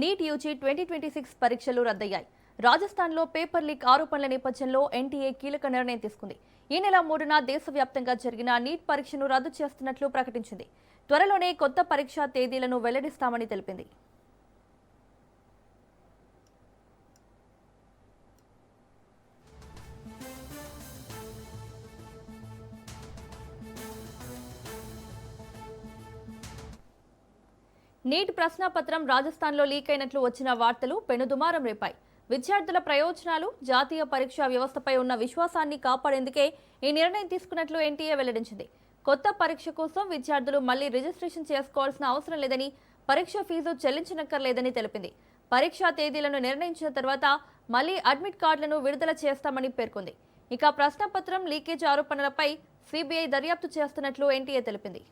NEET UG 2026 పరీక్షలు రద్దయ్యాయి. రాజస్థాన్లో paper leak ఆరోపణల నేపథ్యంలో ఎన్టీఏ కీలక నిర్ణయం తీసుకుంది. ఈ నెల 3న దేశవ్యాప్తంగా జరిగిన నీట్ పరీక్షను రద్దు చేస్తున్నట్లు ప్రకటించింది. త్వరలోనే కొత్త పరీక్షా తేదీలను వెల్లడిస్తామని తెలిపింది. నీట్ ప్రశ్నాపత్రం రాజస్థాన్లో లీక్ అయినట్లు వచ్చిన వార్తలు పెనుదుమారం రేపాయి. విద్యార్థుల ప్రయోజనాలు, జాతీయ పరీక్షా వ్యవస్థపై ఉన్న విశ్వాసాన్ని కాపాడేందుకే ఈ నిర్ణయం తీసుకున్నట్లు ఎన్టీఏ వెల్లడించింది. కొత్త పరీక్ష కోసం విద్యార్థులు మళ్లీ రిజిస్ట్రేషన్ చేసుకోవాల్సిన అవసరం లేదని, పరీక్ష ఫీజు చెల్లించనక్కర్లేదని తెలిపింది. పరీక్షా తేదీలను నిర్ణయించిన తర్వాత మళ్లీ అడ్మిట్ కార్డులను విడుదల చేస్తామని పేర్కొంది. ఇక ప్రశ్నాపత్రం లీకేజ్ ఆరోపణలపై సిబిఐ దర్యాప్తు చేస్తున్నట్లు ఎన్టీఏ తెలిపింది.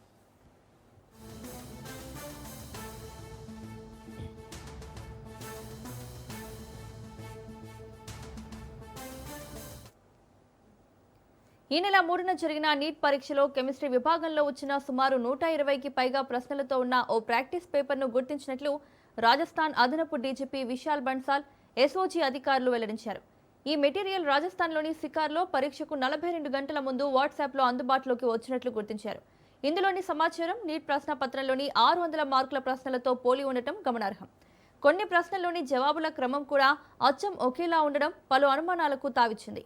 ఈ నెల 3న జరిగిన నీట్ పరీక్షలో కెమిస్ట్రీ విభాగంలో వచ్చిన సుమారు 120కి పైగా ప్రశ్నలతో ఉన్న ఓ ప్రాక్టీస్ పేపర్ను గుర్తించినట్లు రాజస్థాన్ అదనపు డీజీపీ విశాల్ బన్సాల్, ఎస్ఓజీ అధికారులు వెల్లడించారు. ఈ మెటీరియల్ రాజస్థాన్లోని సికార్లో పరీక్షకు 42 గంటల ముందు వాట్సాప్లో అందుబాటులోకి వచ్చినట్లు గుర్తించారు. ఇందులోని సమాచారం నీట్ ప్రశ్నపత్రంలోని 600 మార్కుల ప్రశ్నలతో పోలి ఉండటం గమనార్హం. కొన్ని ప్రశ్నల్లోని జవాబుల క్రమం కూడా అచ్చం ఒకేలా ఉండడం పలు అనుమానాలకు తావిచ్చింది.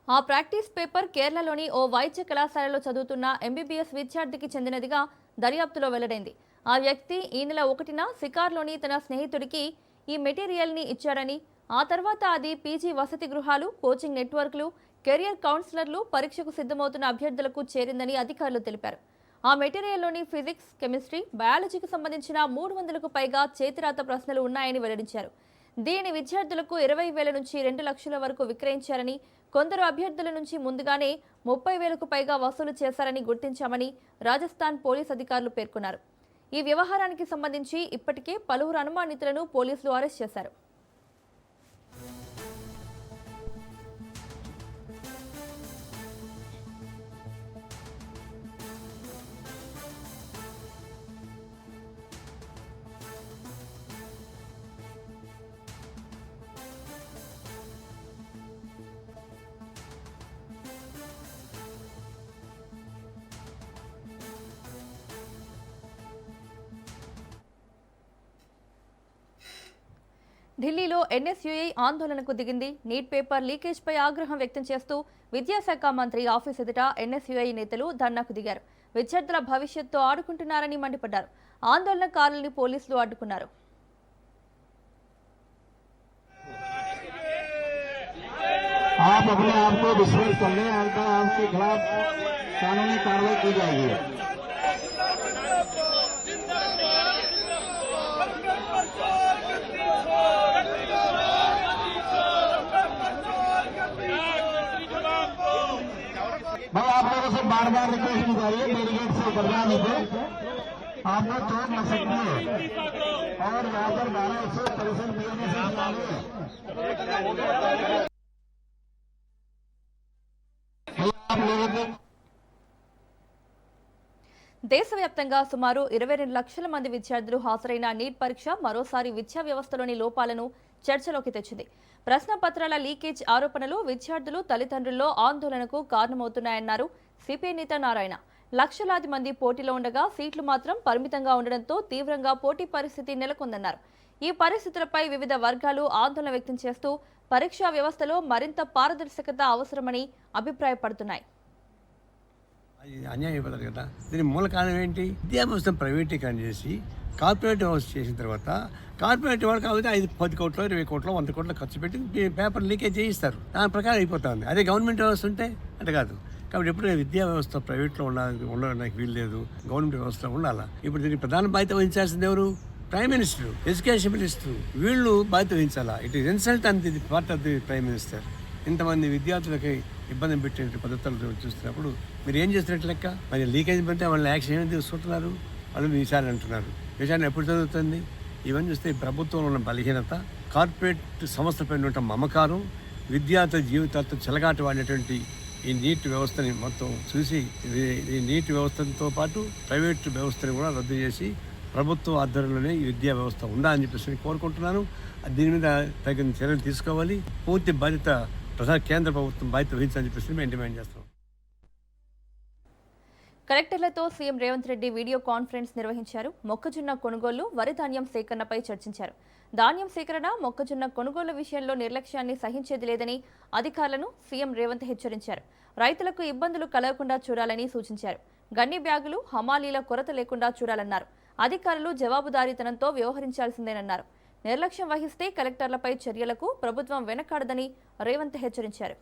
ఆ ప్రాక్టీస్ పేపర్ కేరళలోని ఓ వైద్య కళాశాలలో చదువుతున్న ఎంబీబీఎస్ విద్యార్థికి చెందినదిగా దర్యాప్తులో వెల్లడైంది. ఆ వ్యక్తి ఈ నెల 1న సికార్లోని తన స్నేహితుడికి ఈ మెటీరియల్ని ఇచ్చాడని, ఆ తర్వాత అది పీజీ వసతి గృహాలు, కోచింగ్ నెట్వర్క్లు, కెరియర్ కౌన్సిలర్లు, పరీక్షకు సిద్ధమవుతున్న అభ్యర్థులకు చేరిందని అధికారులు తెలిపారు. ఆ మెటీరియల్లోని ఫిజిక్స్, కెమిస్ట్రీ, బయాలజీకి సంబంధించిన 300కు పైగా చేతిరాత ప్రశ్నలు ఉన్నాయని వెల్లడించారు. దీనిని విద్యార్థులకు 20,000 నుంచి 2 లక్షల వరకు విక్రయించారని, కొందరు అభ్యర్థుల నుంచి ముందుగానే 30,000కు పైగా వసూలు చేశారని గుర్తించామని రాజస్థాన్ పోలీస్ అధికారులు పేర్కొన్నారు. ఈ వ్యవహారానికి సంబంధించి ఇప్పటికే పలువురు అనుమానితులను పోలీసులు అరెస్ట్ చేశారు. ఢిల్లీలో ఎన్ఎస్యుఐ ఆందోళనకు దిగింది. నీట్ పేపర్ లీకేజ్పై ఆగ్రహం వ్యక్తం చేస్తూ విద్యాశాఖ మంత్రి ఆఫీస్ ఎదుట ఎన్ఎస్యుఐ నేతలు ధర్నాకు దిగారు. విద్యార్థుల భవిష్యత్తుతో ఆడుకుంటున్నారని మండిపడ్డారు. ఆందోళనకారుల్ని పోలీసులు అడ్డుకున్నారు. आप अपने आप को विश्वास कर लें, आपके खिलाफ कानूनी कार्रवाई की जाएगी। भाई आप लोगों से बार बार रिक्वेस्ट की जा रही है, बैरिकेड से उतरना नहीं थे, आप लोग चोट लग सकती है और यहाँ पर 12 परिसर मिलने से आप लोगों को దేశవ్యాప్తంగా సుమారు 22 లక్షల మంది విద్యార్థులు హాజరైన నీట్ పరీక్ష మరోసారి విద్యా వ్యవస్థలోని లోపాలను చర్చలోకి తెచ్చింది. ప్రశ్నపత్రాల లీకేజ్ ఆరోపణలు విద్యార్థులు, తల్లిదండ్రుల్లో ఆందోళనకు కారణమవుతున్నాయన్నారు సిపిఐ నేత నారాయణ. లక్షలాది మంది పోటీలో ఉండగా సీట్లు మాత్రం పరిమితంగా ఉండడంతో తీవ్రంగా పోటీ పరిస్థితి నెలకొందన్నారు. ఈ పరిస్థితులపై వివిధ వర్గాలు ఆందోళన వ్యక్తం చేస్తూ పరీక్షా వ్యవస్థలో మరింత పారదర్శకత అవసరమని అభిప్రాయపడుతున్నాయి. అన్యాయం అయిపోతారు కదా. దీని మూల కారణం ఏంటి? విద్యా వ్యవస్థ ప్రైవేటీకరణ చేసి కార్పొరేట్ వ్యవస్థ చేసిన తర్వాత కార్పొరేట్ వాళ్ళు కాబట్టి 10 కోట్లు, 20 కోట్లు, 100 కోట్లు ఖర్చు పెట్టి పేపర్ లీకేజ్ చేయిస్తారు. దాని ప్రకారం అయిపోతుంది. అదే గవర్నమెంట్ వ్యవస్థ ఉంటే అంటే కాదు. కాబట్టి ఎప్పుడు విద్యా వ్యవస్థ ప్రైవేట్లో ఉండడానికి వీల్లేదు, గవర్నమెంట్ వ్యవస్థలో ఉండాలా. ఇప్పుడు దీనికి ప్రధాన బాధ్యత వహించాల్సింది ఎవరు? ప్రైమ్ మినిస్టర్, ఎడ్యుకేషన్ మినిస్టర్, వీళ్ళు బాధ్యత వహించాలా. It is insult and the part of the prime minister. ఇంతమంది విద్యార్థులకి ఇబ్బంది పెట్టే పద్ధతులు చూస్తున్నప్పుడు మీరు ఏం చేస్తున్నట్టు లెక్క? మరి లీకేజ్ పెడితే వాళ్ళ యాక్షన్ ఏమైనా తీసుకుంటున్నారు? వాళ్ళు విచారణ అంటున్నారు. విచారణ ఎప్పుడు జరుగుతుంది? ఇవన్నీ చూస్తే ప్రభుత్వంలో ఉన్న బలహీనత, కార్పొరేట్ సంస్థలపై ఉన్న మమకారం, విద్యార్థుల జీవితాలతో చెలగాట వాడినటువంటి ఈ నీట్ వ్యవస్థని మొత్తం చూసి ఈ నీట్ వ్యవస్థతో పాటు ప్రైవేట్ వ్యవస్థని కూడా రద్దు చేసి ప్రభుత్వ ఆధ్వర్యంలోనే ఈ విద్యా వ్యవస్థ ఉండాలని చెప్పేసి కోరుకుంటున్నాను. దీని మీద తగిన చర్యలు తీసుకోవాలి. పూర్తి బాధ్యత కేంద్ర ప్రభుత్వం బాధ్యత వహించాలని చెప్పేసి మేము డిమాండ్ చేస్తాం. కలెక్టర్లతో CM Revanth Reddy video conference నిర్వహించారు. మొక్కజొన్న కొనుగోలు, వరి ధాన్యం సేకరణపై చర్చించారు. ధాన్యం సేకరణ, మొక్కజొన్న కొనుగోలు విషయంలో నిర్లక్ష్యాన్ని సహించేది లేదని అధికారులను సీఎం రేవంత్ హెచ్చరించారు. రైతులకు ఇబ్బందులు కలగకుండా చూడాలని సూచించారు. గన్ని బ్యాగులు, హమాలీల కొరత లేకుండా చూడాలన్నారు. అధికారులు జవాబుదారీతనంతో వ్యవహరించాల్సిందేనన్నారు. నిర్లక్ష్యం వహిస్తే కలెక్టర్లపై చర్యలకు ప్రభుత్వం వెనకాడదని రేవంత్ హెచ్చరించారు.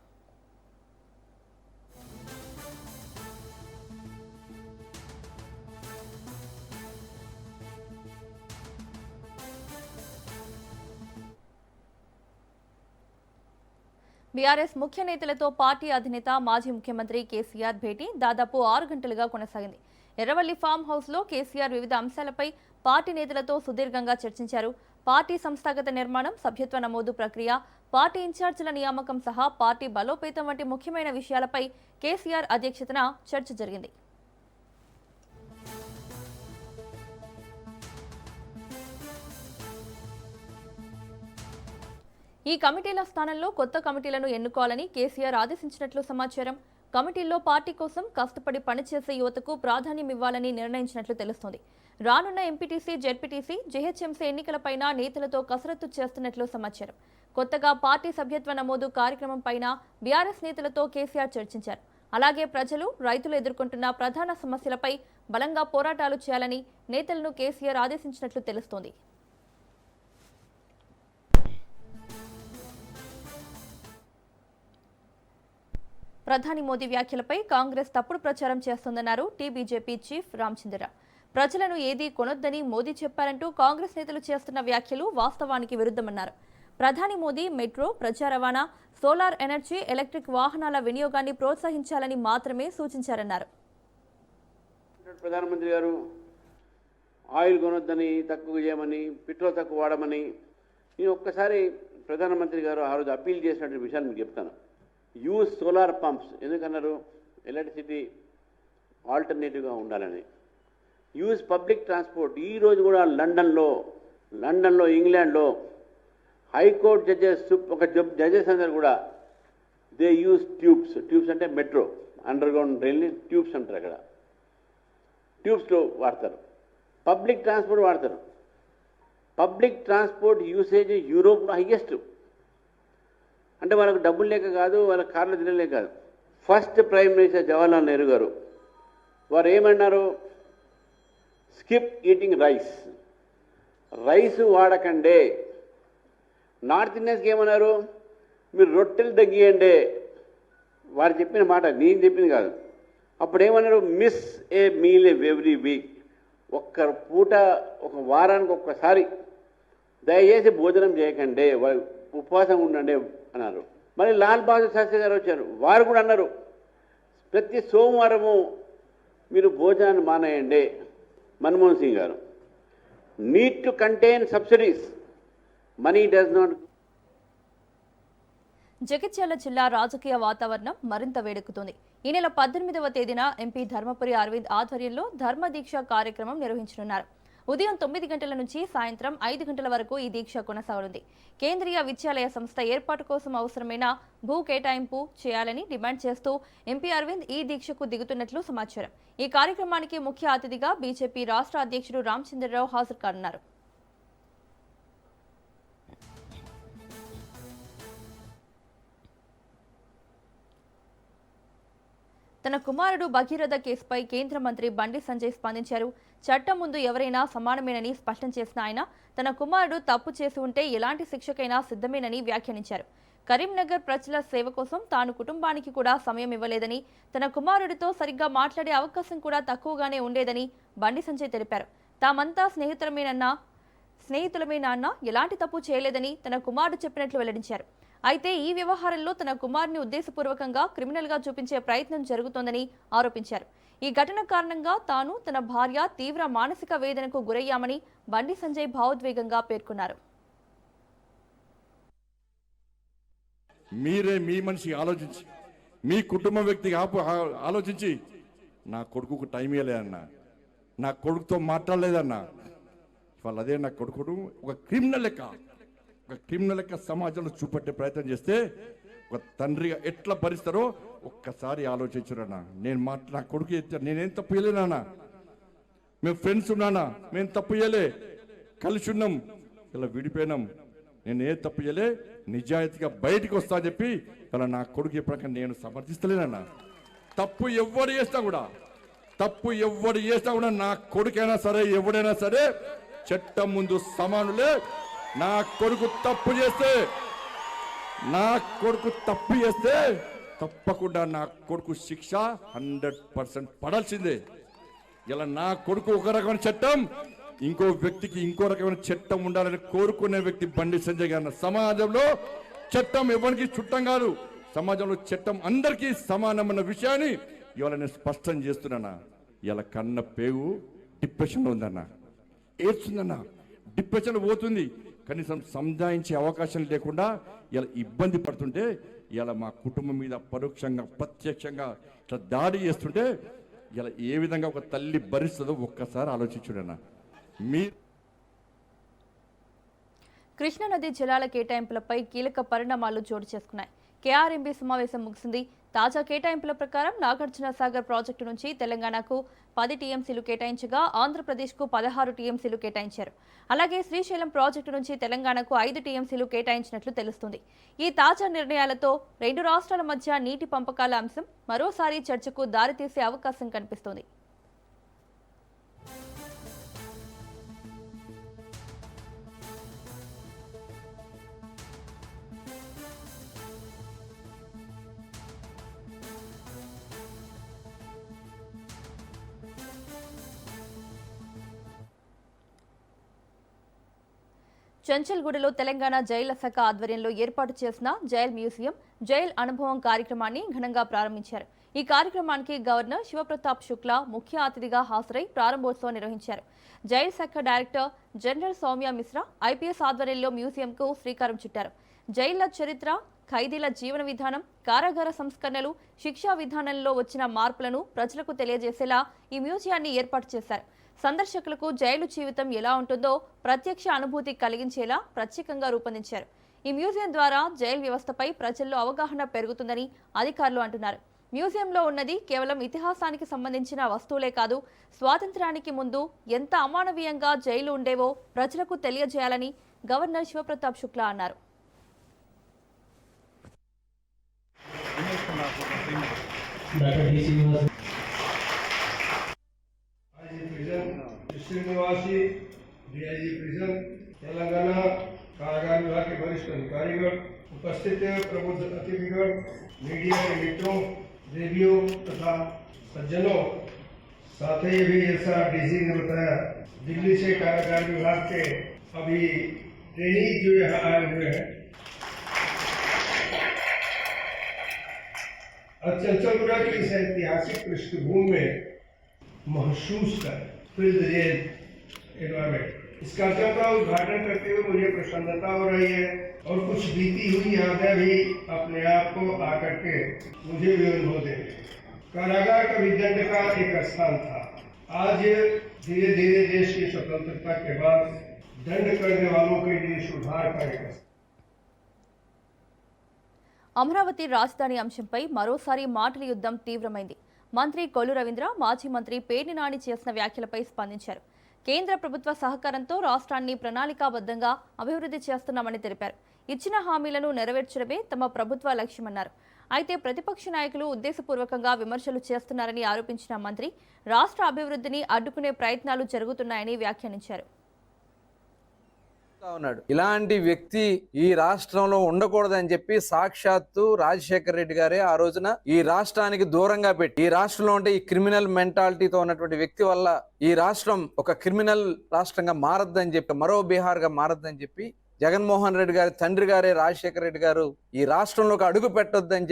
బీఆర్ఎస్ ముఖ్య నేతలతో పార్టీ అధినేత మాజీ ముఖ్యమంత్రి కేసీఆర్ భేటీ దాదాపు 6 గంటలుగా కొనసాగింది. ఎర్రవల్లి ఫామ్ హౌస్ లో కేసీఆర్ వివిధ అంశాలపై పార్టీ నేతలతో సుదీర్ఘంగా చర్చించారు. పార్టీ సంస్థాగత నిర్మాణం, సభ్యత్వ నమోదు ప్రక్రియ, పార్టీ ఇన్ఛార్జీల నియామకం సహా పార్టీ బలోపేతం వంటి ముఖ్యమైన విషయాలపై కేసీఆర్ అధ్యక్షతన చర్చ జరిగింది. ఈ కమిటీల స్థానంలో కొత్త కమిటీలను ఎన్నుకోవాలని కేసీఆర్ ఆదేశించినట్లు సమాచారం. కమిటీల్లో పార్టీ కోసం కష్టపడి పనిచేసే యువతకు ప్రాధాన్యం ఇవ్వాలని నిర్ణయించినట్లు తెలుస్తోంది. రానున్న ఎంపీటీసీ, జెడ్పీటీసీ, జీహెచ్ఎంసీ ఎన్నికలపైన నేతలతో కసరత్తు చేస్తున్నట్లు సమాచారం. కొత్తగా పార్టీ సభ్యత్వ నమోదు కార్యక్రమంపైన బీఆర్ఎస్ నేతలతో కేసీఆర్ చర్చించారు. అలాగే ప్రజలు, రైతులు ఎదుర్కొంటున్న ప్రధాన సమస్యలపై బలంగా పోరాటాలు చేయాలని నేతలను కేసీఆర్ ఆదేశించినట్లు తెలుస్తోంది. ప్రధాని మోదీ వ్యాఖ్యలపై కాంగ్రెస్ తప్పుడు ప్రచారం చేస్తోందన్నారు టీబీజేపీ చీఫ్ రామచంద్రరావు. ప్రజలను ఏదీ కొనొద్దని మోదీ చెప్పారంటూ కాంగ్రెస్ నేతలు చేస్తున్న వ్యాఖ్యలు వాస్తవానికి విరుద్ధమన్నారు. ప్రధాని మోదీ మెట్రో, ప్రజా రవాణా, సోలార్ ఎనర్జీ, ఎలక్ట్రిక్ వాహనాల వినియోగాన్ని ప్రోత్సహించాలని మాత్రమే సూచించారన్నారు. ప్రధానమంత్రి గారు ఆయిల్ కొనొద్దని, తక్కువ చేయమని, పెట్రోల్ తక్కువ వాడమని, నేను ఒక్కసారి ప్రధానమంత్రి గారు ఆ రోజు అప్పీల్ చేసినటువంటి విషయాలు మీకు చెప్తాను. యూజ్ సోలార్ పంప్స్ ఎందుకన్నారు? ఎలక్ట్రిసిటీ ఆల్టర్నేటివ్గా ఉండాలని. Use public transport. ఈరోజు కూడా లండన్లో ఇంగ్లాండ్లో హైకోర్టు జడ్జెస్ అందరు కూడా దే యూజ్ ట్యూబ్స్ అంటే మెట్రో, అండర్ గ్రౌండ్ రైల్ని ట్యూబ్స్ అంటారు. అక్కడ ట్యూబ్స్లో వాడతారు. పబ్లిక్ ట్రాన్స్పోర్ట్ వాడతారు. పబ్లిక్ ట్రాన్స్పోర్ట్ యూసేజ్ యూరోప్లో హైయెస్ట్. అంటే వాళ్ళకు డబ్బులు లేక కాదు, వాళ్ళ కార్లు తినలేక కాదు. First prime minister Jawaharlal Nehru గారు వారు ఏమన్నారు? స్కిప్ ఈటింగ్ రైస్ వాడకండే. నార్త్ ఇండియన్స్కి ఏమన్నారు? మీరు రొట్టెలు తగ్గియండి. వారు చెప్పిన మాట, నేను చెప్పింది కాదు. అప్పుడు ఏమన్నారు? మిస్ ఏ మీల్ ఎవ్రీ వీక్. ఒక్క పూట, ఒక వారానికి ఒక్కసారి దయచేసి భోజనం చేయకండి, ఉపవాసం ఉండండి అన్నారు. మరి లాల్ బహదూర్ శాస్త్రి గారు వచ్చారు, వారు కూడా అన్నారు ప్రతి సోమవారము మీరు భోజనాన్ని మానేయండి. మన్మోహన్ సింగ్ గారు, need to contain subsidies, money does not. Jagtial జిల్లా రాజకీయ వాతావరణం మరింత వేడెక్కుతోంది. ఈ నెల 18వ తేదీన ఎంపీ ధర్మపురి అరవింద్ ఆధ్వర్యంలో ధర్మదీక్ష కార్యక్రమం నిర్వహించనున్నారు. ఉదయం 9 గంటల నుంచి సాయంత్రం 5 గంటల వరకు ఈ దీక్ష కొనసాగనుంది. కేంద్రీయ విద్యాలయ సంస్థ ఏర్పాటు కోసం అవసరమైన భూ కేటాయింపు చేయాలని డిమాండ్ చేస్తూ ఎంపీ అరవింద్ ఈ దీక్షకు దిగుతున్నట్లు సమాచారం. ఈ కార్యక్రమానికి ముఖ్య అతిథిగా బీజేపీ రాష్ట్ర అధ్యక్షుడు రామచంద్రరావు హాజరు కానున్నారు. తన కుమారుడు భగీరథ కేసుపై కేంద్ర మంత్రి బండి సంజయ్ స్పందించారు. చట్టం ముందు ఎవరైనా సమానమేనని స్పష్టం చేసిన ఆయన తన కుమారుడు తప్పు చేసి ఉంటే ఎలాంటి శిక్షకైనా సిద్ధమేనని వ్యాఖ్యానించారు. కరీంనగర్ ప్రజల సేవ కోసం తాను కుటుంబానికి కూడా సమయం ఇవ్వలేదని, తన కుమారుడితో సరిగ్గా మాట్లాడే అవకాశం కూడా తక్కువగానే ఉండేదని బండి సంజయ్ తెలిపారు. తామంతా స్నేహితులమే నాన్న ఎలాంటి తప్పు చేయలేదని తన కుమారుడు చెప్పినట్లు వెల్లడించారు. అయితే ఈ వ్యవహారంలో తన కుమారుని ఉద్దేశపూర్వకంగా క్రిమినల్గా చూపించే ప్రయత్నం జరుగుతోందని ఆరోపించారు. ఈ ఘటన కారణంగా తాను, తన భార్య తీవ్ర మానసిక వేదనకు గురయ్యామని బండి సంజయ్ భావోద్వేగంగా పేర్కొన్నారు. మీరే మీ మనిషి ఆలోచించి మీ కుటుంబ వ్యక్తిగా ఆలోచించి నా కొడుకుకు టైం ఇవ్వలేదన్నా, నా కొడుకుతో మాట్లాడలేదన్నా. ఇవాళ అదే నా కొడుకును ఒక క్రిమినల్ లెక్క సమాజంలో చూపెట్టే ప్రయత్నం చేస్తే ఒక తండ్రిగా ఎట్లా భరిస్తారో ఒక్కసారి ఆలోచించురన్నా. నా కొడుకు నేనేం తప్పు చేయలేనా, మేము ఫ్రెండ్స్ ఉన్నానా, మేము తప్పు చేయలే, కలిసి ఉన్నాం, ఇలా విడిపోయినాం, నేను ఏ తప్పు చేయలే, నిజాయితీగా బయటికి వస్తా అని చెప్పి ఇలా నా కొడుకు ఎప్పటికీ నేను సమర్థిస్తలేనన్నా. తప్పు ఎవడు చేసినా కూడా నా కొడుకైనా సరే ఎవడైనా సరే చట్టం ముందు సమానులే. నా కొడుకు తప్పు చేస్తే తప్పకుండా నా కొడుకు శిక్ష 100% పడాల్సిందే. ఇలా నా కొడుకు ఒక రకమైన చట్టం, ఇంకో వ్యక్తికి ఇంకో రకమైన చట్టం ఉండాలని కోరుకునే వ్యక్తి బండి సంజయ్ గారు. సమాజంలో చట్టం ఎవరికి చుట్టం కాదు, సమాజంలో చట్టం అందరికీ సమానమైన విషయాన్ని ఇవాళ నేను స్పష్టం చేస్తున్నానా. ఇలా కన్న పేగు డిప్రెషన్లో ఉందన్నా, ఏడ్చుందన్నా, డిప్రెషన్ పోతుంది, కనీసం సంజాయించే అవకాశం లేకుండా ఇలా ఇబ్బంది పడుతుంటే ఇలా మా కుటుంబం మీద పరోక్షంగా ప్రత్యక్షంగా ఇట్లా దాడి చేస్తుంటే ఇలా ఏ విధంగా ఒక తల్లి భరిస్తుందో ఒక్కసారి ఆలోచించుడన్నా. కృష్ణానది జలాల కేటాయింపులపై కీలక పరిణామాలు చోటు చేసుకున్నాయి. కేఆర్ఎంబీ సమావేశం ముగిసింది. తాజా కేటాయింపుల ప్రకారం నాగార్జున సాగర్ ప్రాజెక్టు నుంచి తెలంగాణకు 10 టీఎంసీలు కేటాయించగా ఆంధ్రప్రదేశ్కు 16 టీఎంసీలు కేటాయించారు. అలాగే శ్రీశైలం ప్రాజెక్టు నుంచి తెలంగాణకు 5 టీఎంసీలు కేటాయించినట్లు తెలుస్తుంది. ఈ తాజా నిర్ణయాలతో 2 రాష్ట్రాల మధ్య నీటి పంపకాల అంశం మరోసారి చర్చకు దారితీసే అవకాశం కనిపిస్తోంది. చెంచల్గూడలో తెలంగాణ జైళ్ల శాఖ ఆధ్వర్యంలో ఏర్పాటు చేసిన జైల్ మ్యూజియం, జైల్ అనుభవం కార్యక్రమాన్ని ఘనంగా ప్రారంభించారు. ఈ కార్యక్రమానికి గవర్నర్ శివప్రతాప్ శుక్లా ముఖ్య అతిథిగా హాజరై ప్రారంభోత్సవం నిర్వహించారు. జైల్ శాఖ director general Soumya Mishra IPS ఆధ్వర్యంలో మ్యూజియంకు శ్రీకారం చుట్టారు. జైళ్ల చరిత్ర, ఖైదీల జీవన విధానం, కారాగార సంస్కరణలు, శిక్షా విధానంలో వచ్చిన మార్పులను ప్రజలకు తెలియజేసేలా ఈ మ్యూజియాన్ని ఏర్పాటు చేశారు. సందర్శకులకు జైలు జీవితం ఎలా ఉంటుందో ప్రత్యక్ష అనుభూతి కలిగించేలా ప్రత్యేకంగా రూపొందించారు. ఈ మ్యూజియం ద్వారా జైలు వ్యవస్థపై ప్రజల్లో అవగాహన పెరుగుతుందని అధికారులు అంటున్నారు. మ్యూజియంలో ఉన్నది కేవలం ఇతిహాసానికి సంబంధించిన వస్తువులే కాదు, స్వాతంత్ర్యానికి ముందు ఎంత అమానవీయంగా జైలు ఉండేవో ప్రజలకు తెలియజేయాలని గవర్నర్ శివప్రతాప్ శుక్లా అన్నారు. निवासी डीआईजी प्रिजन तेलंगाना कारागार विभाग के वरिष्ठ अधिकारीगण, उपस्थित प्रबुद्ध अतिथिगण, मीडिया के मित्रों, देवियों तथा सज्जनों, साथ ही भी जैसा डीसी ने बताया, दिल्ली से कारागार विभाग के अभी ट्रेनी जो यहाँ आए हुए हैं, चंचलगुड़ा की इस ऐतिहासिक पृष्ठभूमि में महसूस कर फील्ड जेल एनवायरमेंट इस कार्यक्रम का उद्घाटन करते हुए मुझे प्रसन्नता हो रही है और कुछ बीती हुई यादें भी अपने आप को आकर के मुझे भी अनुभव दे। कारागार का विदंड का एक स्थान था। आज धीरे धीरे देश की स्वतंत्रता के बाद दंड करने वालों के लिए सुधार का एक అమరావతి రాజధాని అంశంపై మరోసారి మాటల యుద్ధం తీవ్రమైంది. మంత్రి కొల్లు రవీంద్ర, మాజీ మంత్రి పేర్ని నాని చేసిన వ్యాఖ్యలపై స్పందించారు. కేంద్ర ప్రభుత్వ సహకారంతో రాష్ట్రాన్ని ప్రణాళికాబద్ధంగా అభివృద్ధి చేస్తున్నామని తెలిపారు. ఇచ్చిన హామీలను నెరవేర్చడమే తమ ప్రభుత్వ లక్ష్యమన్నారు. అయితే ప్రతిపక్ష నాయకులు ఉద్దేశపూర్వకంగా విమర్శలు చేస్తున్నారని ఆరోపించిన మంత్రి రాష్ట్ర అభివృద్ధిని అడ్డుకునే ప్రయత్నాలు జరుగుతున్నాయని వ్యాఖ్యానించారు. ఇలాంటి వ్యక్తి ఈ రాష్ట్రంలో ఉండకూడదని చెప్పి సాక్షాత్తు రాజశేఖర రెడ్డి గారే ఆ రోజున ఈ రాష్ట్రానికి దూరంగా పెట్టి, ఈ రాష్ట్రంలో ఉంటే ఈ క్రిమినల్ మెంటాలిటీతో ఉన్నటువంటి వ్యక్తి వల్ల ఈ రాష్ట్రం ఒక క్రిమినల్ రాష్ట్రంగా మారద్దని చెప్పి, మరో బీహార్ గా మారద్దని చెప్పి జగన్మోహన్ రెడ్డి గారి తండ్రి గారే రాజశేఖర రెడ్డి గారు ఈ రాష్ట్రంలోకి అడుగు పెట్టొద్దని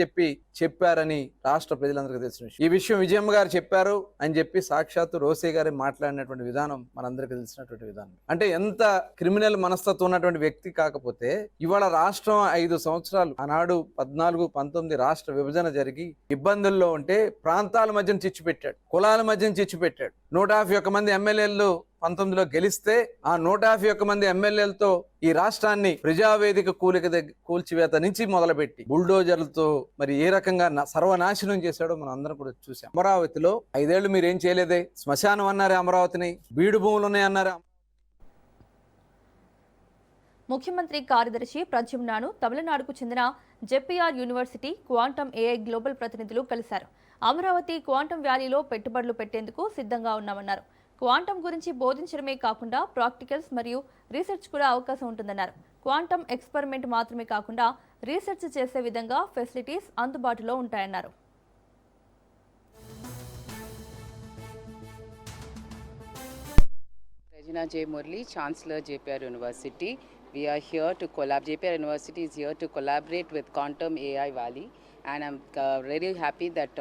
చెప్పారని రాష్ట్ర ప్రజలందరికీ తెలిసిన విషయం. ఈ విషయం విజయమ్మ గారు చెప్పారు అని చెప్పి సాక్షాత్తు రోసే గారే మాట్లాడినటువంటి విధానం మనందరికీ తెలిసినటువంటి విధానం. అంటే ఎంత క్రిమినల్ మనస్తత్వం ఉన్నటువంటి వ్యక్తి కాకపోతే ఇవాళ రాష్ట్రం 5 సంవత్సరాలు ఆనాడు 14-19 రాష్ట్ర విభజన జరిగి ఇబ్బందుల్లో ఉంటే ప్రాంతాల మధ్యన చిచ్చు పెట్టాడు, కులాల మధ్యన చిచ్చు పెట్టాడు. 151 మంది ఎమ్మెల్యేలు 19లో గెలిస్తే ఆ 151 మంది ఎమ్మెల్యేలతో ఈ రాష్ట్రాన్ని ప్రజావేదిక కూల్చివేత నుంచి మొదలుపెట్టి బుల్డోజర్లతో మరి ఏ రకంగా సర్వనాశనం చేశాడో మనం అందరం కూడా చూసాం. అమరావతిలో 5 ఏళ్లు మీరు ఏం చేయలేదే, శ్మశానం అన్నారే అమరావతిని, బీడు భూములు ఉన్నాయన్నారా. ముఖ్యమంత్రి కార్యదర్శి ప్రద్యుమ్నాను తమిళనాడుకు చెందిన జెపిఆర్ యూనివర్సిటీ క్వాంటమ్ ఏఐ గ్లోబల్ ప్రతినిధులు కలిశారు. అమరావతి క్వాంటమ్ వ్యాలీలో పెట్టుబడులు పెట్టేందుకు సిద్ధంగా ఉన్నామన్నారు. క్వాంటమ్ గురించి బోధించడమే కాకుండా ప్రాక్టికల్స్ మరియు రీసెర్చ్ కూడా అవకాశం ఉంటుందన్నారు. క్వాంటమ్ ఎక్స్పెరిమెంట్ మాత్రమే కాకుండా రీసెర్చ్ చేసే విధంగా ఫెసిలిటీస్ అందుబాటులో ఉంటాయన్నారు. Regina J. Murli, Chancellor JPR University. We are here to collaborate. JPR University is here to collaborate with Quantum AI Valley, and I'm very happy that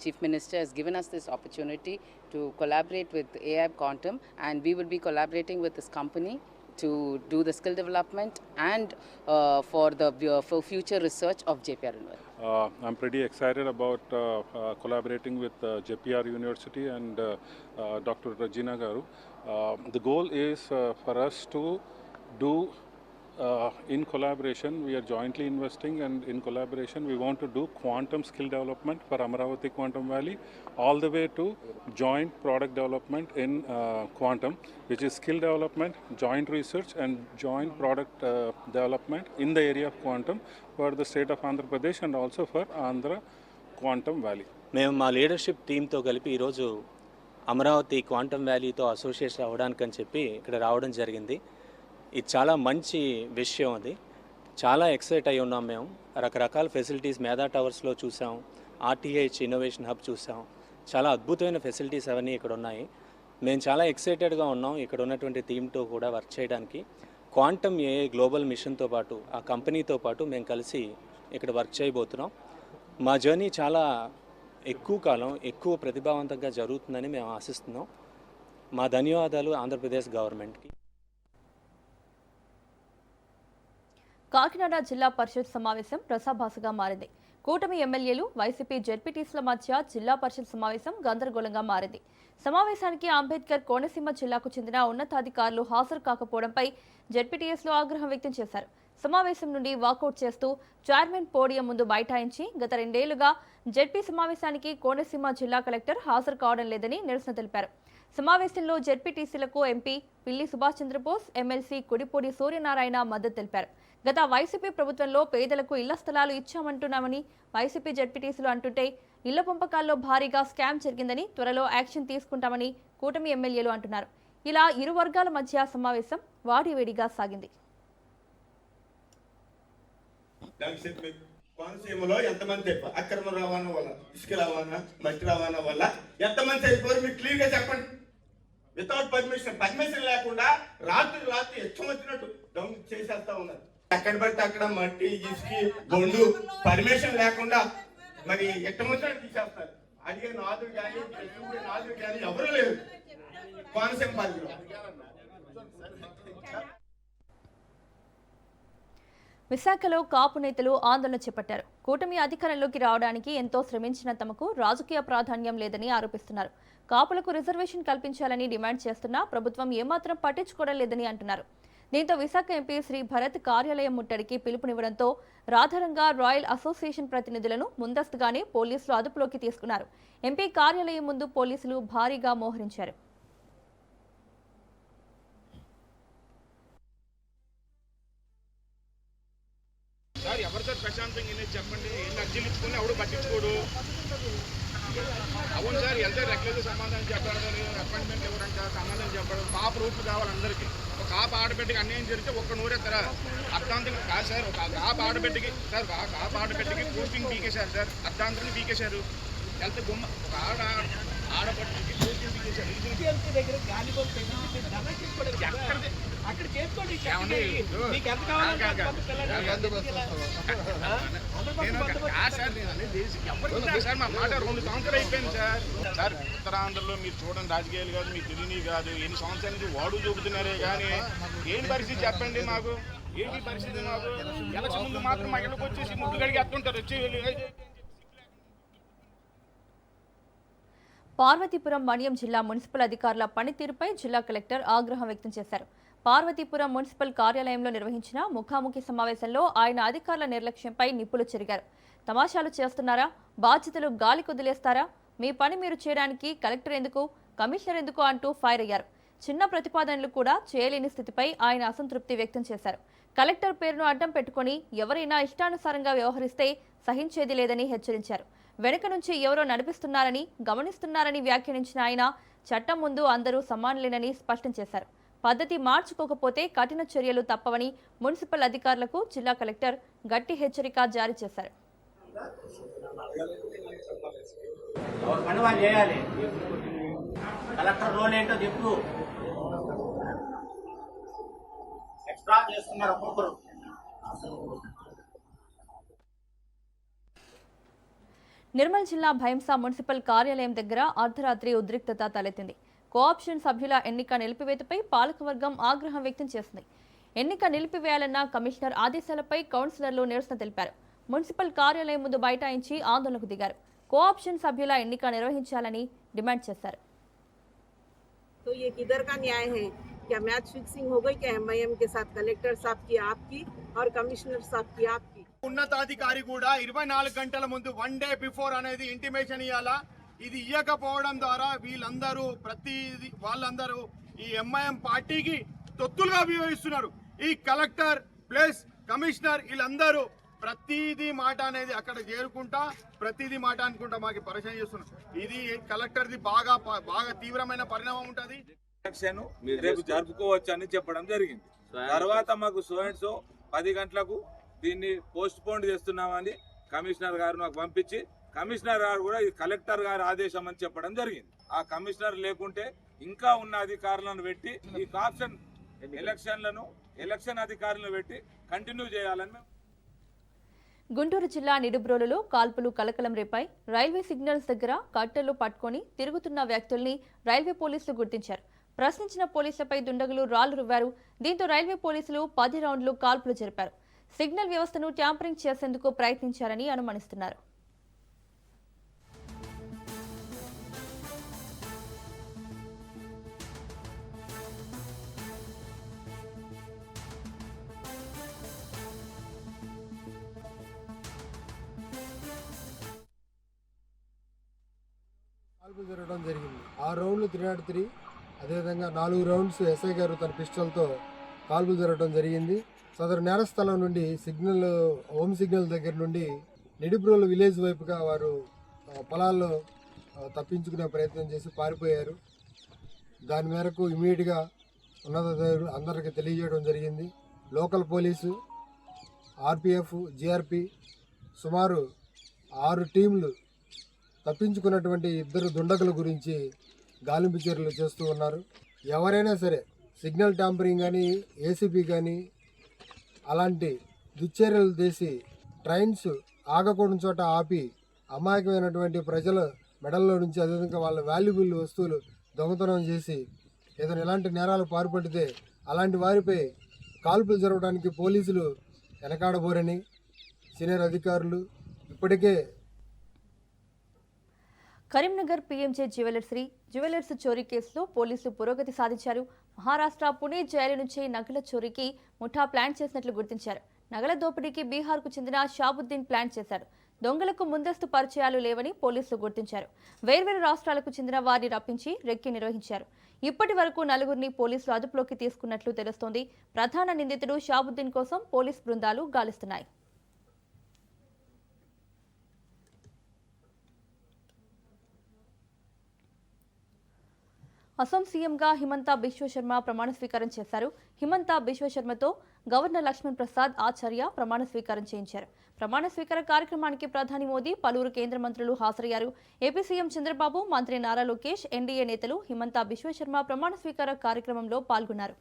Chief Minister has given us this opportunity to collaborate with AI Quantum, and we will be collaborating with this company to do the skill development and for future research of JPR University. I'm pretty excited about collaborating with JPR University and Dr. Regina Garu. The goal is for us to do in collaboration, we are jointly investing, and in collaboration we want to do quantum skill development for Amaravati Quantum Valley, all the way to joint product development in quantum, which is skill development, joint research and joint product development in the area of quantum for the state of Andhra Pradesh and also for Andhra Quantum Valley. మేము మా leadership టీంతో కలిపి ఈరోజు Amaravati quantum వ్యాలీతో association అవ్వడానికని చెప్పి ఇక్కడ రావడం జరిగింది. ఇది చాలా మంచి విషయం. అది చాలా ఎక్సైట్ అయి ఉన్నాం. మేము రకరకాల ఫెసిలిటీస్ మేధా టవర్స్లో చూసాం, ఆర్టీహెచ్ ఇన్నోవేషన్ హబ్ చూసాం. చాలా అద్భుతమైన ఫెసిలిటీస్ అవన్నీ ఇక్కడ ఉన్నాయి. మేము చాలా ఎక్సైటెడ్గా ఉన్నాం ఇక్కడ ఉన్నటువంటి టీంతో కూడా వర్క్ చేయడానికి. క్వాంటమ్ ఏఐ గ్లోబల్ మిషన్తో పాటు ఆ కంపెనీతో పాటు మేము కలిసి ఇక్కడ వర్క్ చేయబోతున్నాం. మా జర్నీ చాలా ఎక్కువ కాలం ఎక్కువ ప్రతిభావంతంగా జరుగుతుందని మేము ఆశిస్తున్నాం. మా ధన్యవాదాలు ఆంధ్రప్రదేశ్ గవర్నమెంట్కి. కాకినాడ జిల్లా పరిషత్ సమావేశం రసాభాసగా మారింది. కూటమి ఎమ్మెల్యేలు, వైసీపీ జెడ్పీటీసీల మధ్య జిల్లా పరిషత్ సమావేశం గందరగోళంగా మారింది. సమావేశానికి అంబేద్కర్ కోనసీమ జిల్లాకు చెందిన ఉన్నతాధికారులు హాజరు కాకపోవడంపై జెడ్పీటీఎస్లు ఆగ్రహం వ్యక్తం చేశారు. సమావేశం నుండి వాకౌట్ చేస్తూ చైర్మన్ పోడియం ముందు బైఠాయించి గత 2 ఏళ్లుగా జెడ్పీ సమావేశానికి కోనసీమ జిల్లా కలెక్టర్ హాజరు కావడం లేదని నిరసన తెలిపారు. సమావేశంలో జెడ్పీటీసీలకు ఎంపీ పిల్లి సుభాష్ చంద్రబోస్, ఎమ్మెల్సీ కుడిపూడి సూర్యనారాయణ మద్దతు తెలిపారు. గత వైసీపీ ప్రభుత్వంలో పేదలకు ఇళ్ల స్థలాలు ఇచ్చామంటున్నామని వైసీపీ జెడ్పీటీసీలు అంటుంటే ఇళ్ల పంపకాల్లో భారీగా స్కామ్ జరిగిందని, త్వరలో యాక్షన్ తీసుకుంటామని కూటమి ఎమ్మెల్యేలు అంటున్నారు. ఇలా ఇరు వర్గాల మధ్య సమావేశం వాడివేడిగా సాగింది. కోనసీమలో ఎంతమంది అక్రమ రవాణా వల్ల, ఇసుక రవాణా, మట్టి రవాణా వల్ల ఎంతమంది అయిపోయారు మీరు క్లియర్ గా చెప్పండి. వితౌట్ పర్మిషన్ లేకుండా రాత్రి ఇష్టం వచ్చినట్టు దొంగ చేసేస్తా ఉన్నారు. ఎక్కడ పడితే అక్కడ మట్టి, ఇసుకి, బొండు పర్మిషన్ లేకుండా మరి ఇష్టం వచ్చినట్టు తీసేస్తారు. అడిగే నాదుడు కానీ ఎవరు లేరు కోనసీమ పరిధిలో. విశాఖలో కాపు నేతలు ఆందోళన చేపట్టారు. కూటమి అధికారంలోకి రావడానికి ఎంతో శ్రమించిన తమకు రాజకీయ ప్రాధాన్యం లేదని ఆరోపిస్తున్నారు. కాపులకు రిజర్వేషన్ కల్పించాలని డిమాండ్ చేస్తున్నా ప్రభుత్వం ఏమాత్రం పట్టించుకోవడం లేదని అంటున్నారు. దీంతో విశాఖ ఎంపీ శ్రీ భరత్ కార్యాలయం ముట్టడికి పిలుపునివ్వడంతో రాధారంగా రాయల్ అసోసియేషన్ ప్రతినిధులను ముందస్తుగానే పోలీసులు అదుపులోకి తీసుకున్నారు. ఎంపీ కార్యాలయం ముందు పోలీసులు భారీగా మోహరించారు. ఎవరితో ప్రశాంతంగా చెప్పండి. ఎన్ని అర్జీలు ఇచ్చుకుని ఎవడు పట్టించుకోడు. అవును సార్, వెళ్తే రెక్కలేదు సమాధానం చెప్పాలి, అపాయింట్మెంట్ ఎవరంట సమాధానం చెప్పడం. కాపు రూట్లు కావాలి అందరికీ. ఒక కాపు ఆడబిడ్డకి అన్యాయం జరిగితే ఒక్క నూరెత్తరా? అర్థాంతరం కాదు సార్. ఒక కాపు ఆడబిడ్డకి సార్, కాపు ఆడబిడ్డకి పోస్టింగ్ పీకేశారు సార్, అర్థాంతరం పీకేశారు. వెళ్తే బొమ్మ ఒక ఆడబిడ్డకి పోస్టింగ్ పీకేశారు. దగ్గర గాలి అక్కడ చేసుకోండి. మీకు ఎంత కావాలంటే అంత మంది పిల్లల్ని సార్ మా మాట 2 సంవత్సరాలు అయిపోయింది సార్. ఉత్తరాంధ్రలో మీరు చూడండి, రాజకీయాలు కాదు, మీకు తెలియని కాదు, ఎన్ని సంవత్సరాల నుంచి వాడు చూపుతున్నారే కానీ ఏంటి పరిస్థితి చెప్పండి మాకు, ఏంటి పరిస్థితి మాకు? ఎలక్షన్ ముందు మాత్రం మా ఇళ్ళకి వచ్చేసి ముట్టు కడిగి ఎత్తుంటారు వచ్చి. పార్వతీపురం మన్యం జిల్లా మున్సిపల్ అధికారుల పనితీరుపై జిల్లా కలెక్టర్ ఆగ్రహం వ్యక్తం చేశారు. పార్వతీపురం మున్సిపల్ కార్యాలయంలో నిర్వహించిన ముఖాముఖి సమావేశంలో ఆయన అధికారుల నిర్లక్ష్యంపై నిప్పులు చెరిగారు. తమాషాలు చేస్తున్నారా? బాధ్యతలు గాలి కుదిలేస్తారా? మీ పని మీరు చేయడానికి కలెక్టర్ ఎందుకు, కమిషనర్ ఎందుకు అంటూ ఫైర్ అయ్యారు. చిన్న ప్రతిపాదనలు కూడా చేయలేని స్థితిపై ఆయన అసంతృప్తి వ్యక్తం చేశారు. కలెక్టర్ పేరును అడ్డం పెట్టుకుని ఎవరైనా ఇష్టానుసారంగా వ్యవహరిస్తే సహించేది లేదని హెచ్చరించారు. వెనుక నుంచి ఎవరో నడిపిస్తున్నారని, గమనిస్తున్నారని వ్యాఖ్యానించిన ఆయన చట్టం ముందు అందరూ సమానులేనని స్పష్టం చేశారు. పద్ధతి మార్చుకోకపోతే కఠిన చర్యలు తప్పవని మున్సిపల్ అధికారులకు జిల్లా కలెక్టర్ గట్టి హెచ్చరిక జారీ చేశారు. కలెక్టర్ రోల్ ఏంటో చెప్పు. ఎక్స్ట్రా చేస్తున్నారు ఒక్కొక్కరు. నిర్మల్ జిల్లా భైంసా మున్సిపల్ కార్యాలయం దగ్గర అర్ధరాత్రి ఉద్రిక్తత తలెత్తింది. కోఆప్షన్ సభ్యుల ఎన్నిక నిలిపివేతపై పాలకవర్గం ఆగ్రహం వ్యక్తం చేసింది. ఎన్నిక నిలిపివేయాలన్న కమిషనర్ ఆదేశాలపై కౌన్సిలర్లు నిరసన తెలిపారు. మున్సిపల్ కార్యాలయం ముందు బైఠాయించి ఆందోళనకు దిగారు. కోఆప్షన్ సభ్యుల ఎన్నిక నిర్వహించాలని డిమాండ్ చేశారు. तो ये किधर का न्याय है? क्या मैच फिक्सिंग हो गई? क्या एमआईएम के साथ कलेक्टर साहब की आपकी और कमिश्नर साहब की आपकी? ఉన్నతాధికారి కూడా 24 గంటల ముందు 1 డే బిఫోర్ అనేది ఇంటిమేషన్ ఇవ్వాలా. ఇది ఇవ్వకపోవడం ద్వారా వాళ్ళందరూ ఈ ఎంఐఎం పార్టీకి తొత్తులుగా వ్యవహరిస్తున్నారు. ఈ కలెక్టర్ ప్లస్ కమిషనర్ వీళ్ళందరూ ప్రతిదీ మాట అనేది అక్కడ చేరుకుంటా ప్రతిదీ మాట అనుకుంటా మాకు పరిచయం చేస్తున్నారు. ఇది కలెక్టర్ది బాగా తీవ్రమైన పరిణామం ఉంటుంది. రేపు జరుపుకోవచ్చు అని చెప్పడం జరిగింది. తర్వాత మాకు సో 10 గంటలకు దీన్ని పోస్ట్ పోన్ చేస్తున్నామని కమిషనర్ గారు నాకు పంపించి, కమిషనర్ గారు కూడా ఇది కలెక్టర్ గారి ఆదేశం అని చెప్పడం జరిగింది. ఆ కమిషనర్ లేకుంటే ఇంకా ఉన్న అధికారులను పెట్టి ఈ కాప్షన్ ఎలక్షన్ అధికారులను పెట్టి కంటిన్యూ చేయాలని. గుంటూరు జిల్లా నిడుబ్రోలులో కాల్పులు కలకలం రేపాయి. రైల్వే సిగ్నల్స్ దగ్గర కట్టెలు పట్టుకొని తిరుగుతున్న వ్యక్తుల్ని రైల్వే పోలీసులు గుర్తించారు. ప్రశ్నించిన పోలీసులపై దుండగులు రాళ్లు రువ్వారు. దీంతో రైల్వే పోలీసులు 10 రౌండ్లు కాల్పులు జరిపారు. సిగ్నల్ వ్యవస్థను ట్యాంపరింగ్ చేసేందుకు ప్రయత్నించారని అనుమానిస్తున్నారు. కాల్పులు జరగడం జరిగింది. 6 రౌండ్లు 303, అదేవిధంగా 4 రౌండ్స్ ఎస్ఐ గారు తన పిస్టల్తో కాల్పులు జరగడం జరిగింది. సదరు నేరస్థలం నుండి హోమ్ సిగ్నల్ దగ్గర నుండి నిడిబ్రోలు విలేజ్ వైపుగా వారు పొలాల్లో తప్పించుకునే ప్రయత్నం చేసి పారిపోయారు. దాని మేరకు ఇమీడియట్గా ఉన్నతాధికారులు అందరికీ తెలియజేయడం జరిగింది. లోకల్ పోలీసు, ఆర్పిఎఫ్, జిఆర్పి సుమారు 6 టీంలు తప్పించుకున్నటువంటి 2 దుండగుల గురించి గాలింపు చర్యలు చేస్తూ ఉన్నారు. ఎవరైనా సరే సిగ్నల్ ట్యాంపరింగ్ కానీ, ఏసీపీ కానీ అలాంటి దుశ్చర్యలు చేసి ట్రైన్స్ ఆగకూడని చోట ఆపి అమాయకమైనటువంటి ప్రజల మెడల్లో నుంచి, అదేవిధంగా వాళ్ళ వాల్యుబుల్ వస్తువులు దొంగతనం చేసి ఏదైనా ఇలాంటి నేరాలు పాల్పడితే అలాంటి వారిపై కాల్పులు జరగడానికి పోలీసులు వెనకాడబోరని సీనియర్ అధికారులు ఇప్పటికే. కరీంనగర్ పీఎంజే జ్యువెలర్స్ చోరీ కేసులో పోలీసులు పురోగతి సాధించారు. మహారాష్ట్ర పుణే జైలు నుంచి నగల చోరీకి ముఠా ప్లాన్ చేసినట్లు గుర్తించారు. నగల దోపిడీకి బీహార్కు చెందిన షాబుద్దీన్ ప్లాన్ చేశాడు. దొంగలకు ముందస్తు పరిచయాలు లేవని పోలీసులు గుర్తించారు. వేర్వేరు రాష్ట్రాలకు చెందిన వారిని రప్పించి రెక్కి నిర్వహించారు. ఇప్పటి వరకు 4గురిని పోలీసులు అదుపులోకి తీసుకున్నట్లు తెలుస్తోంది. ప్రధాన నిందితుడు షాబుద్దీన్ కోసం పోలీస్ బృందాలు గాలిస్తున్నాయి. అసోం సీఎంగా హిమంత బిశ్వ శర్మ ప్రమాణ స్వీకారం చేశారు. హిమంత బిశ్వ శర్మతో గవర్నర్ లక్ష్మణ్ ప్రసాద్ ఆచార్య ప్రమాణ స్వీకారం చేయించారు. ప్రమాణ స్వీకార కార్యక్రమానికి ప్రధాని మోదీ, పలువురు కేంద్ర మంత్రులు హాజరయ్యారు. ఏపీ సీఎం చంద్రబాబు, మంత్రి నారా లోకేష్, ఎన్డీఏ నేతలు హిమంత బిశ్వ శర్మ ప్రమాణ స్వీకార కార్యక్రమంలో పాల్గొన్నారు.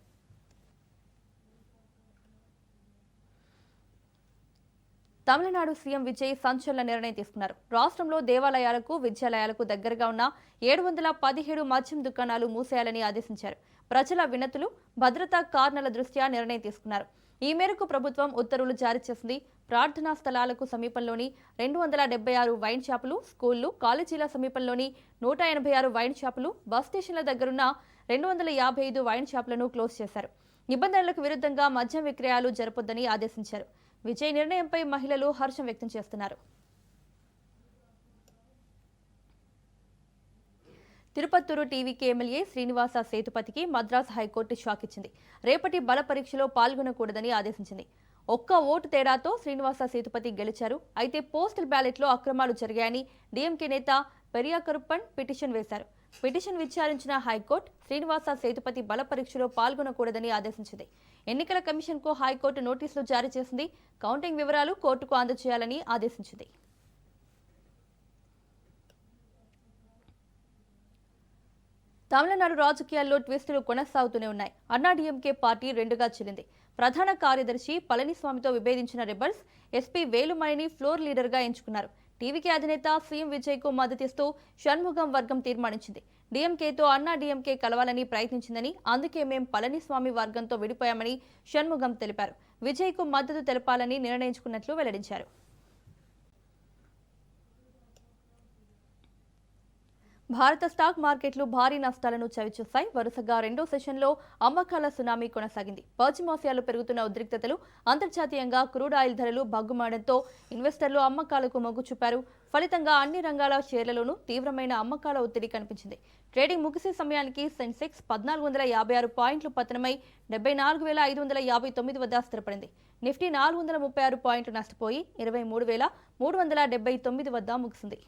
తమిళనాడు సీఎం విజయ్ సంచలన నిర్ణయం తీసుకున్నారు. రాష్ట్రంలో దేవాలయాలకు, విద్యాలయాలకు దగ్గరగా ఉన్న 717 మద్యం దుకాణాలు మూసేయాలని ఆదేశించారు. ప్రజల వినతులు, భద్రతా కారణాల దృష్ట్యా నిర్ణయం తీసుకున్నారు. ఈ మేరకు ప్రభుత్వం ఉత్తర్వులు జారీ చేసింది. ప్రార్థనా స్థలాలకు సమీపంలోని 276 వైన్ షాపులు, స్కూళ్లు, కాలేజీల సమీపంలోని 186 వైన్ షాపులు, బస్ స్టేషన్ల దగ్గరున్న 255 వైన్ షాపులను క్లోజ్ చేశారు. నిబంధనలకు విరుద్ధంగా మద్యం విక్రయాలు జరపొద్దని ఆదేశించారు. విజయ్ నిర్ణయంపై మహిళలు హర్షం వ్యక్తం చేస్తున్నారు. తిరుపత్తూరు టీవీకి ఎమ్మెల్యే శ్రీనివాస సేతుపతికి మద్రాసు హైకోర్టు షాక్ ఇచ్చింది. రేపటి బల పరీక్షలో పాల్గొనకూడదని ఆదేశించింది. ఒక్క ఓటు తేడాతో శ్రీనివాస సేతుపతి గెలిచారు. అయితే పోస్టల్ బ్యాలెట్లో అక్రమాలు జరిగాయని డీఎంకే నేత పెరియాకరుప్పన్ పిటిషన్ వేశారు. పిటిషన్ విచారించిన హైకోర్టు శ్రీనివాస సేతుపతి బల పరీక్షలో పాల్గొనకూడదని ఆదేశించింది. ఎన్నికల కమిషన్కు హైకోర్టు నోటీసులు జారీ చేసింది. కౌంటింగ్ వివరాలు కోర్టుకు అందజేయాలని ఆదేశించింది. తమిళనాడు రాజకీయాల్లో ట్విస్టులు కొనసాగుతూనే ఉన్నాయి. అన్నాడీఎంకే పార్టీ రెండుగా చెల్లింది. ప్రధాన కార్యదర్శి పళనిస్వామితో విభేదించిన రెబల్స్ ఎస్పీ వేలుమణిని ఫ్లోర్ లీడర్గా ఎంచుకున్నారు. టీవీకే అధినేత సీఎం విజయ్కు మద్దతిస్తూ షణ్ముగం వర్గం తీర్మానించింది. డీఎంకేతో అన్నాడీఎంకే కలవాలని ప్రయత్నించిందని, అందుకే మేం పళనిస్వామి వర్గంతో విడిపోయామని షణ్ముగం తెలిపారు. విజయ్కు మద్దతు తెలపాలని నిర్ణయించుకున్నట్లు వెల్లడించారు. భారత స్టాక్ మార్కెట్లు భారీ నష్టాలను చవిచూశాయి. వరుసగా రెండో సెషన్లో అమ్మకాల సునామీ కొనసాగింది. పశ్చిమాసియాలో పెరుగుతున్న ఉద్రిక్తతలు, అంతర్జాతీయంగా క్రూడ్ ఆయిల్ ధరలు భగ్గుమాడడంతో ఇన్వెస్టర్లు అమ్మకాలకు మొగ్గు చూపారు. ఫలితంగా అన్ని రంగాల షేర్లలోనూ తీవ్రమైన అమ్మకాల ఒత్తిడి కనిపించింది. ట్రేడింగ్ ముగిసే సమయానికి సెన్సెక్స్ 1456 పాయింట్లు పతనమై 74,559 వద్ద స్థిరపడింది. నిఫ్టీ 436 పాయింట్లు నష్టపోయి 23,379 వద్ద ముగిసింది.